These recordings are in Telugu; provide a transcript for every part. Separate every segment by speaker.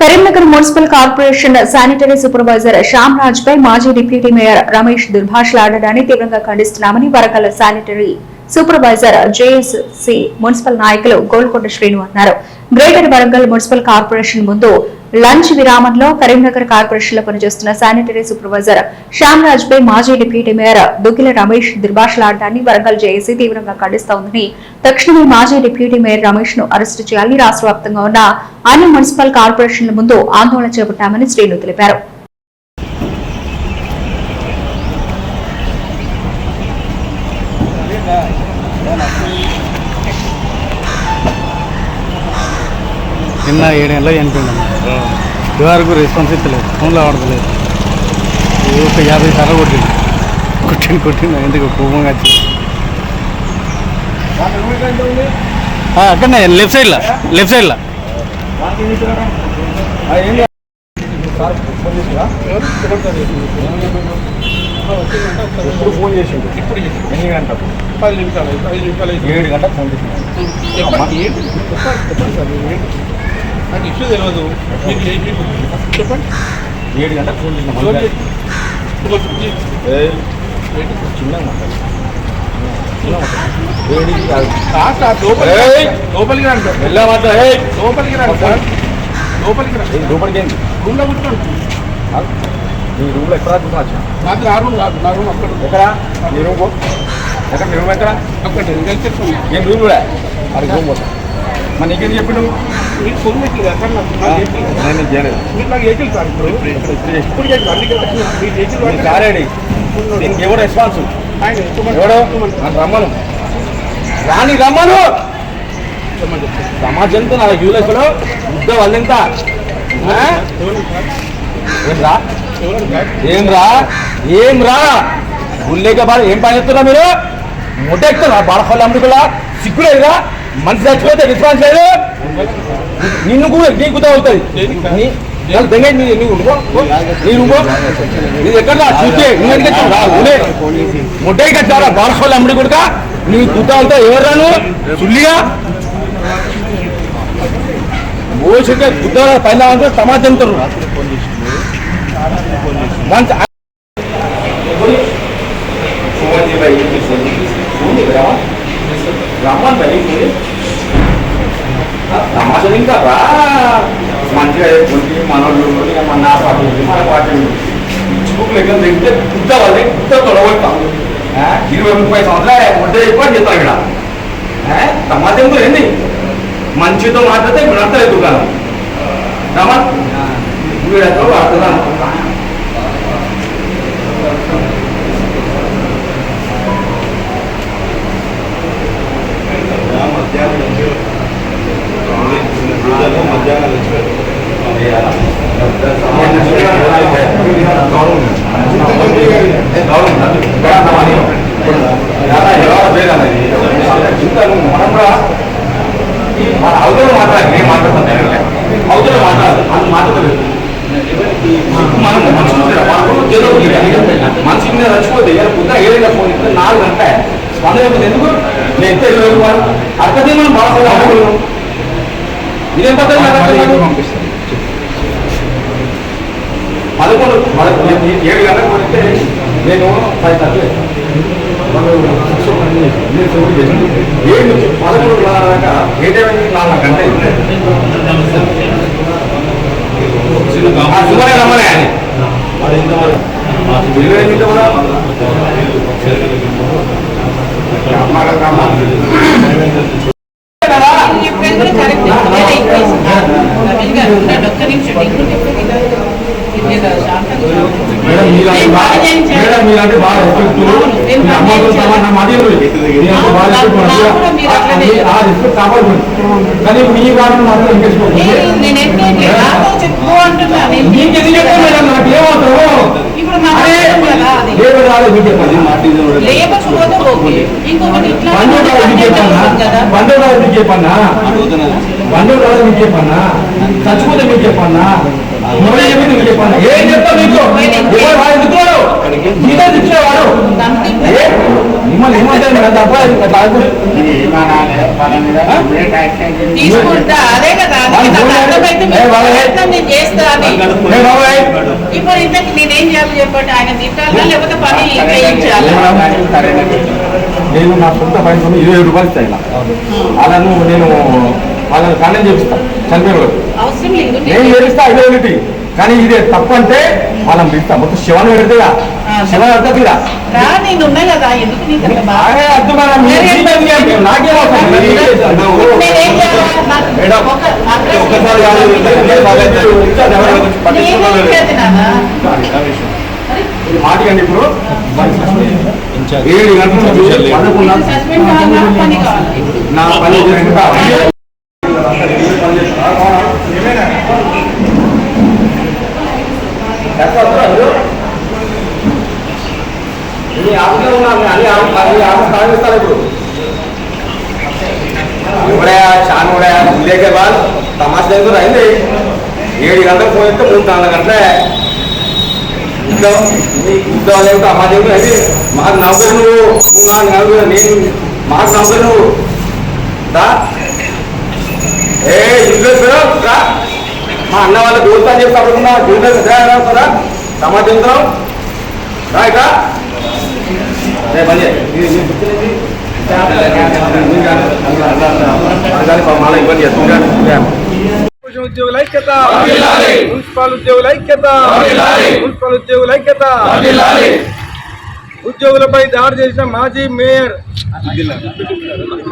Speaker 1: Karimnagar municipal corporation sanitary supervisor Shyam Raj పై మాజీ డిప్యూటీ మేయర్ రమేష్ దుర్భాషలాడడాన్ని తీవ్రంగా ఖండిస్తున్నామని Warangal sanitary supervisor JSC municipal నాయకులు గోల్కొండ శ్రీను అన్నారు. గ్రేటర్ వరంగల్ మున్సిపల్ కార్పొరేషన్ ముందు లంచ్ విరామంలో కరీంనగర్ కార్పొరేషన్ లో పనిచేస్తున్న శానిటరీ సూపర్వైజర్ శ్యామ్ రాజ్ పై మాజీ డిప్యూటీ మేయర్ దుగ్గిల రమేష్ దుర్భాషలాడడాన్ని వరంగల్ జేఏసీ తీవ్రంగా ఖండిస్తోందని, తక్షణమే మాజీ డిప్యూటీ మేయర్ రమేష్ ను అరెస్టు చేయాలని రాష్ట్ర వ్యాప్తంగా ఉన్న అన్ని మున్సిపల్ కార్పొరేషన్ల ముందు ఆందోళన చేపట్టామని శ్రీను తెలిపారు.
Speaker 2: నిన్న 7 ఏళ్ళ చనిపోయింది. ఇదివరకు రెస్పాన్స్ ఇస్తలేదు, ఫోన్లో ఆడతలేదు. ఒక 50 సార్లు కొట్టింది ఎందుకు కోపంగా వచ్చింది. అక్కడనే లెఫ్ట్ సైడ్లో
Speaker 3: ఇప్పుడు ఫోన్ చేసిండు. ఇప్పుడు ఎన్ని గంటలకు? 10 నిమిషాలు 7 గంటలకు ఫోన్ చేసిండు. నాకు ఇష్యూ తెలియదు. చెప్పండి. 7 గంటలకు ఫోన్ చేసిన చిన్న లోపలికి రండి. వెళ్ళామంటే లోపలికి రండి సార్. లోపలికి రండి. లోపలికి ఏంటి? రూమ్లో కూర్చోండి. నీ రూమ్లో ఎక్కడ కూర్చోవచ్చు? నాకు నా రూమ్ కాదు, నా రూమ్ అక్కడ. ఎక్కడ నీ రూమ్? ఎక్కడ నీ రూమ్? ఎక్కడ? అక్కడ నేను రూమ్ కూడా అది రూమ్ పోతా. మరి నీకేం చెప్పి నువ్వు మీకు ఫోన్ పెట్టింది కదా సార్? నేను చేయలేదు. మీరు నాకు ఏజెల్ సార్. ఇప్పుడు కారేడి దీనికి ఎవరు రెస్పాన్స్? ఎవడో నన్ను రమ్మను. రమ్మను సమాజంతో నా యూలెస్లో యుద్ధ వాళ్ళెంత ఏం రా గుళ్ళేక బాధ ఏం పని చేస్తున్నా మీరు? మొట్టెక్కుతున్నా బాడఫల్ అమ్ముకులా సిగ్గులేదురా? మనిషి చచ్చిపోతే రెస్పాన్స్ లేదు. నిన్ను కూడా నీకుతా అవుతుంది. ఇది ఎక్కడ చూస్తే మొట్టకి వచ్చారా బాడఫల్ అమ్ముడు కూడా నీకు గుర్తా అవుతావు. ఎవరు రాను సుల్లిగా మోసంటే గుద్ద పైన సమాజంతో సమాజం ఇంకా రా మంచిగా వేసుకుంటే మనోళ్ళు మన పార్టీ మన పార్టీ బుక్లు ఎక్కడ తింటే గుద్ద వాళ్ళే గుద్ద తొడగొడతాం. 20-30 సంవత్సరాలు ముద్ద ఎక్కువ చెప్తాను ఇక్కడ. సమాజంతో ఏంది మంచితో మాట్లాడితే ఇప్పుడు అంతలేదు దుకాణం రమా వీడతో వాడుతున్నాను. అవతల మాట్లాడాలి. నేను మాట్లాడతాను. అవతల మాట్లాడాలి. అది మాట్లాడలేదు. మనం మనిషి మీద చచ్చిపోతే పొద్దున 7 గంటల ఫోన్ ఇస్తే 4 గంటల స్పందన ఎందుకు? నేను ఎంత 20 రూపాయలు అక్కడే మనం బాగా ఇదేం పద్ధతి? 7 గంటలకు పోతే నేను 5:30 11 దాకా ఏ టైం 4 గంటలు సుమారు రమ్మనే అని మీరంటే బాగా రెస్పెక్ట్ కావాలి. కానీ మీ వారిని మాత్రం ఇంకేసుకోండి. చచ్చిపోతే మీకు చెప్పన్నా, చెప్పన్నా ఏం చెప్తా మీకు?
Speaker 4: తీసుకుంటా అదే కదా అర్థమైతే నేను చేస్తా అని ఇప్పుడు ఇంతకు నేనేం చేయాలి చెప్పండి ఆయన తిట్టాలా లేకపోతే పని చేయించాలి
Speaker 3: నేను నా సొంత పైసలు 20 రూపాయలు ఇస్తాను అలాను నేను వాళ్ళని ఖండం చేపిస్తాను చనిపోయిన
Speaker 4: అవసరం లేదు
Speaker 3: నేను చేపిస్తా 5 కానీ ఇదే తప్పు అంటే వాళ్ళని పిలుస్తా మొత్తం శివన్ పెడితేగా శివన్ పెడతా
Speaker 4: నేను ఉన్నా కదా ఎందుకు నీకు
Speaker 3: మాటికండి ఇప్పుడు 7 గంటల నా పని के बाद तमाशा देखो रहेंगे 7 गंटल फोन 3-4 गंटले हमारे माक नौकर माक नौकर మా అన్న వాళ్ళ దోస్తా అని చెప్పి అప్పుడు జూనియర్ కదా సమాజంలో రైట్ పని మాల ఇబ్బంది
Speaker 2: ఉద్యోగుల ఐక్యత మున్సిపల్ ఉద్యోగుల ఐక్యత మున్సిపల్ ఉద్యోగుల ఐక్యత ఉద్యోగులపై దాడి చేసిన మాజీ మేయర్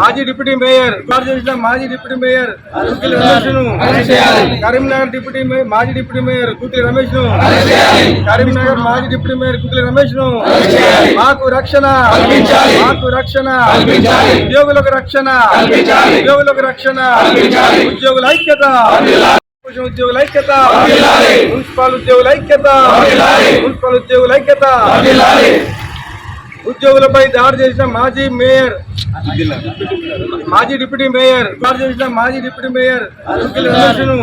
Speaker 2: మాజీ డిప్యూటీ మేయర్ కుకిలి రమేష్ను కరీంనగర్ మాజీ డిప్యూటీ మేయర్ కుకిలి రమేష్ను కరీంనగర్ మాజీ డిప్యూటీ మేయర్ కుకిలి రమేష్ను మాకు రక్షణ ఉద్యోగులకు రక్షణ ఉద్యోగుల ఐక్యత మున్సిపల్ ఉద్యోగుల ఐక్యత ఉద్యోగులపై దాడి చేసిన మాజీ మేయర్ మాజీ డిప్యూటీ మేయర్ కుకిలి రమేష్ను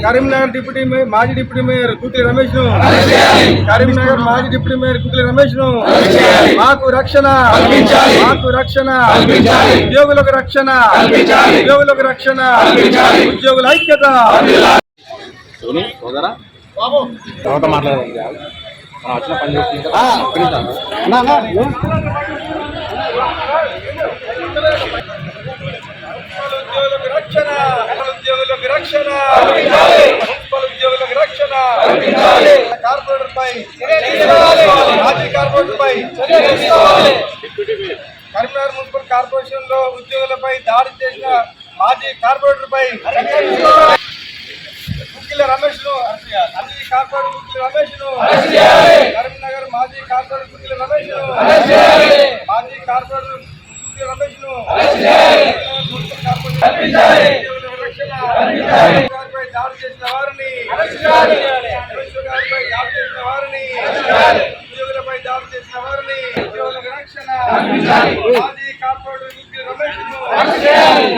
Speaker 2: కరీంనగర్ మాజీ డిప్యూటీ మేయర్ కుకిలి రమేష్ను కరీంనగర్ మాజీ డిప్యూటీ మేయర్ కుకిలి రమేష్ను మాకు రక్షణ ఉద్యోగులకు రక్షణ ఉద్యోగుల ఐక్యత
Speaker 3: మాట్లాడారు వచ్చిన పని
Speaker 2: కార్పొరేటర్ పై మాజీ కార్పొరేటర్ పై కరీంనగర్ మున్సిపల్ కార్పొరేషన్ లో ఉద్యోగులపై దాడి చేసిన మాజీ కార్పొరేటర్ పై కుకిలి రమేష్ ను మాజీ కార్పొరేటర్ కుకిలి రమేష్ ను కరీంనగర్ మాజీ కార్పొరేటర్ కుకిలి రమేష్ ను మాజీ కార్పొరేటర్ కుకిలి రమేష్ ను దాడి చేసిన వారిని ఉద్యోగులపై దాడి చేసిన వారిని ఉద్యోగులకు రక్షణ మాజీ కార్పొరేటర్ కుకిలి రమేష్ ను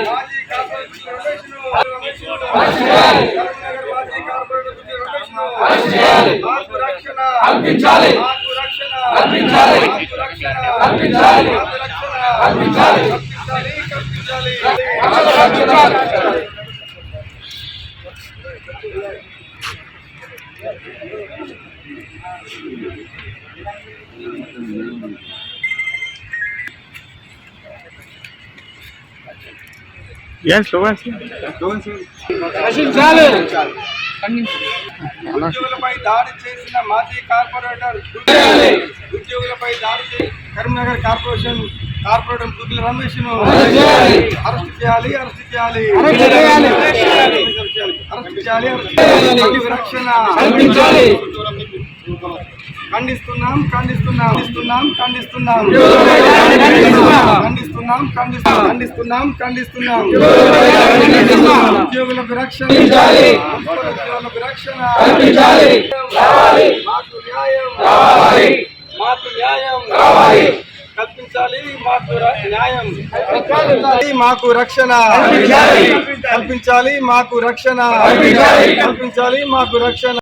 Speaker 2: మాజీ కార్పొరేటర్ కుకిలి రమేష్ ను కరీంనగర్ మాజీ కార్పొరేటర్ కుకిలి రమేష్ ను మాకు రక్షణ ఉద్యోగులపై దాడి చేసిన మాజీ కార్పొరేటర్ కరీంనగర్ కార్పొరేటర్ కుకిలి రమేష్ ను అరెస్ట్ చేయాలి రక్షణ ఖండిస్తున్నాం ఉద్యోగులకు రక్షణ మాకు న్యాయం కల్పించాలి మాకు రక్షణ కల్పించాలి మాకు రక్షణ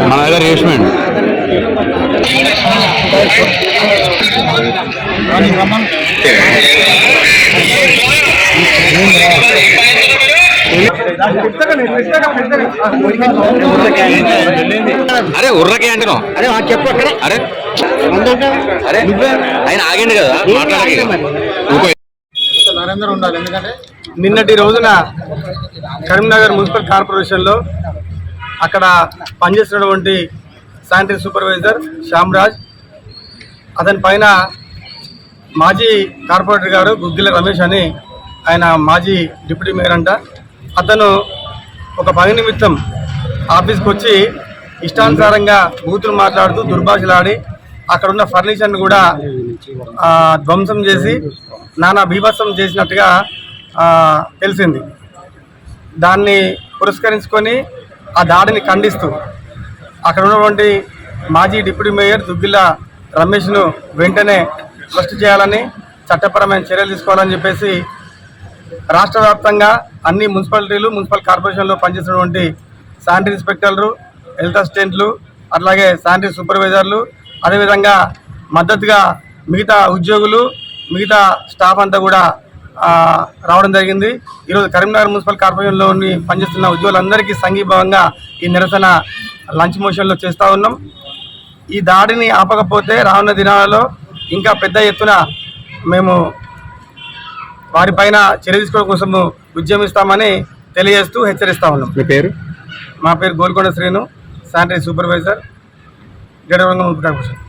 Speaker 3: మన దగ్గర రేష్మెంట్ అరే ఉర్రకే అంటున్నావు అరే చెప్పు అక్కడ అరే అరే ఆయన ఆగండి కదా
Speaker 2: నరేందర్ ఉండాలి. ఎందుకంటే నిన్నటి రోజున కరీంనగర్ మున్సిపల్ కార్పొరేషన్లో అక్కడ పనిచేస్తున్నటువంటి శానిటరీ సూపర్వైజర్ శ్యామ్రాజ్, అతని పైన మాజీ కార్పొరేటర్ గారు గుగ్గిల రమేష్ అని ఆయన మాజీ డిప్యూటీ మేయర్ అంట. అతను ఒక పని నిమిత్తం ఆఫీస్కి వచ్చి ఇష్టానుసారంగా బూతులు మాట్లాడుతూ దుర్భాషలాడి అక్కడున్న ఫర్నిచర్ని కూడా ధ్వంసం చేసి నానా బీభత్సం చేసినట్టుగా తెలిసింది. దాన్ని పురస్కరించుకొని ఆ దాడిని ఖండిస్తూ అక్కడ ఉన్నటువంటి మాజీ డిప్యూటీ మేయర్ దుగ్గిల రమేష్ను వెంటనే అరెస్ట్ చేయాలని, చట్టపరమైన చర్యలు తీసుకోవాలని చెప్పేసి రాష్ట్ర వ్యాప్తంగా అన్ని మున్సిపాలిటీలు, మున్సిపల్ కార్పొరేషన్లో పనిచేసినటువంటి శానిటరీ ఇన్స్పెక్టర్లు, హెల్త్ అసిస్టెంట్లు, అట్లాగే శానిటరీ సూపర్వైజర్లు, అదేవిధంగా మద్దతుగా మిగతా ఉద్యోగులు, మిగతా స్టాఫ్ అంతా కూడా రావడం జరిగింది. ఈరోజు కరీంనగర్ మున్సిపల్ కార్పొరేషన్లోని పనిచేస్తున్న ఉద్యోగులందరికీ సంఘీభావంగా ఈ నిరసన లంచ్ మోషన్లో చేస్తూ ఉన్నాం. ఈ దాడిని ఆపకపోతే రానున్న దినాలలో ఇంకా పెద్ద ఎత్తున మేము వారిపైన చర్య తీసుకోవడం కోసం ఉద్యమిస్తామని తెలియజేస్తూ హెచ్చరిస్తా ఉన్నాం.
Speaker 3: మీ పేరు?
Speaker 2: మా పేరు గోల్కొండ శ్రీను, శానిటరీ సూపర్వైజర్, గడవరంగం మున్సిపల్ కార్పొరేషన్.